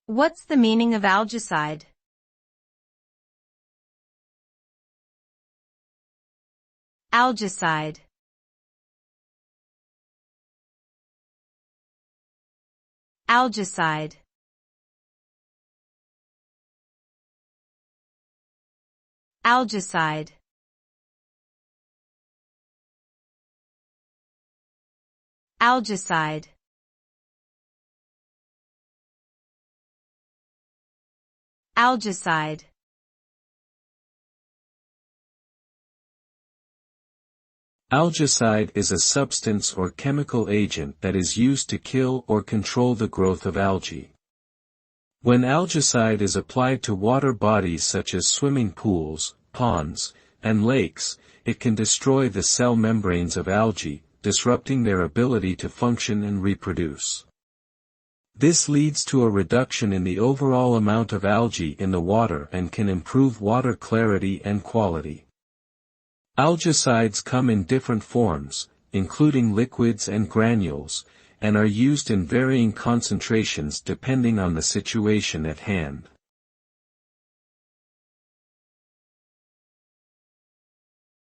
What's the meaning of algicide? Algicide. Algicide. Algicide. Algicide. Algicide. Algicide is a substance or chemical agent that is used to kill or control the growth of algae. When algicide is applied to water bodies such as swimming pools, ponds, and lakes, it can destroy the cell membranes of algae, disrupting their ability to function and reproduce. This leads to a reduction in the overall amount of algae in the water and can improve water clarity and quality. Algicides come in different forms, including liquids and granules, and are used in varying concentrations depending on the situation at hand.